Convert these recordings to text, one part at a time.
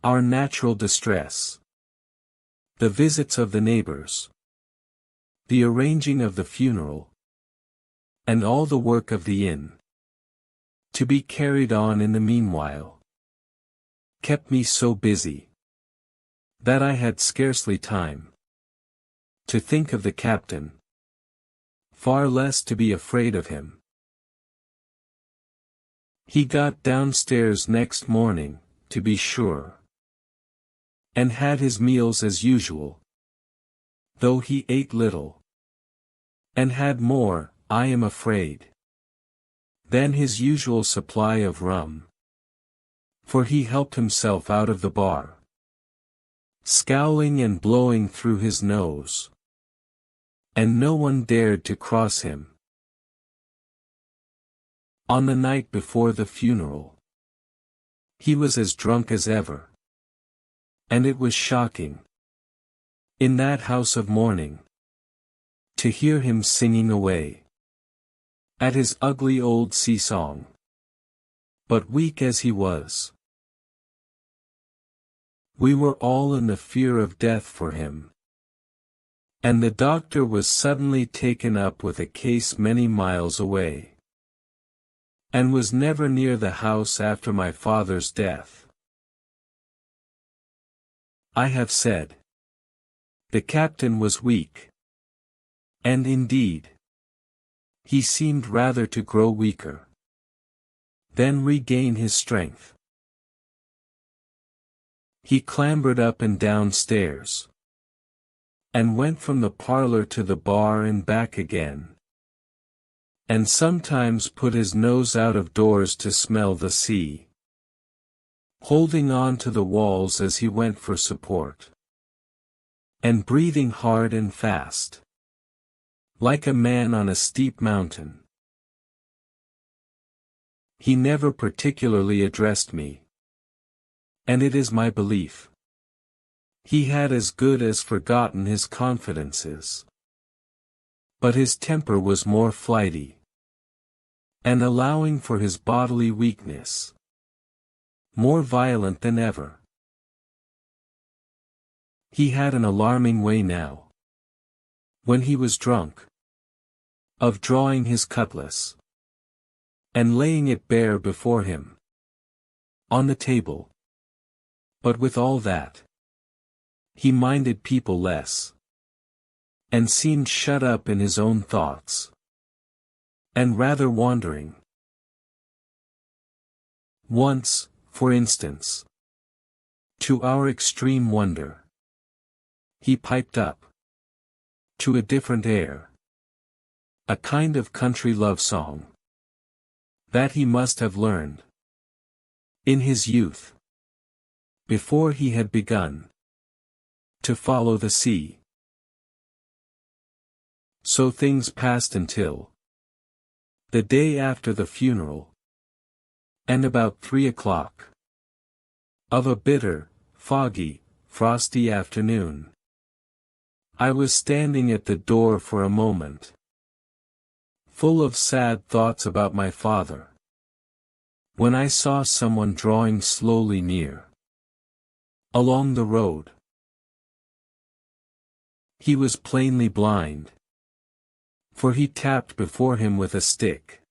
Our natural distress. The visits of the neighbors. The arranging of the funeral. And all the work of the inn. To be carried on in the meanwhile. Kept me so busy. That I had scarcely time. To think of the captain. Far less to be afraid of him. He got downstairs next morning, to be sure. And had his meals as usual. Though he ate little. And had more, I am afraid, than his usual supply of rum. For he helped himself out of the bar. Scowling and blowing through his nose. And no one dared to cross him. On the night before the funeral. He was as drunk as ever. And it was shocking. In that house of mourning. To hear him singing away. At his ugly old sea song. But weak as he was. We were all in the fear of death for him. And the doctor was suddenly taken up with a case many miles away. And was never near the house after my father's death. I have said. The captain was weak. And indeed. He seemed rather to grow weaker. Then regain his strength. He clambered up and down stairs. And went from the parlor to the bar and back again. And sometimes put his nose out of doors to smell the sea. Holding on to the walls as he went for support. And breathing hard and fast. Like a man on a steep mountain. He never particularly addressed me. And it is my belief. He had as good as forgotten his confidences. But his temper was more flighty. And allowing for his bodily weakness. More violent than ever. He had an alarming way now. When he was drunk. Of drawing his cutlass. And laying it bare before him. On the table. But with all that. He minded people less. And seemed shut up in his own thoughts. And rather wandering. Once, for instance. To our extreme wonder. He piped up. To a different air. A kind of country love song. That he must have learned. In his youth. Before he had begun. To follow the sea. So things passed until. The day after the funeral. And about 3 o'clock. Of a bitter, foggy, frosty afternoon. I was standing at the door for a moment. Full of sad thoughts about my father. When I saw someone drawing slowly near. Along the road. He was plainly blind. For he tapped before him with a stick.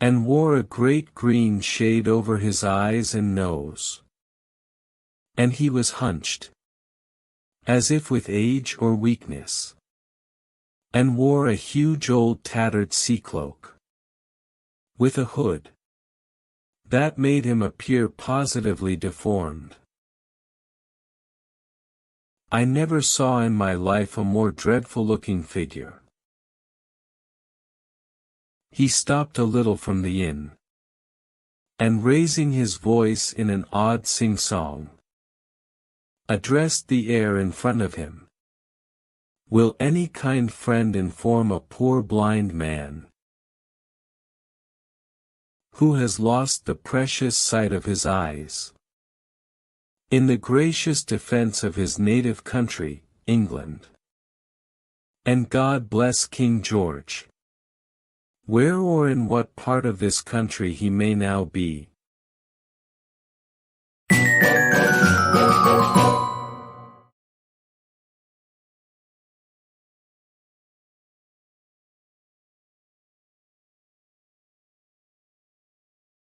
And wore a great green shade over his eyes and nose. And he was hunched. As if with age or weakness. And wore a huge old tattered sea cloak. With a hood. That made him appear positively deformed. I never saw in my life a more dreadful-looking figure. He stopped a little from the inn. And raising his voice in an odd sing-song. Addressed the air in front of him. Will any kind friend inform a poor blind man, who has lost the precious sight of his eyes, in the gracious defense of his native country, England? And God bless King George. Where or in what part of this country he may now be,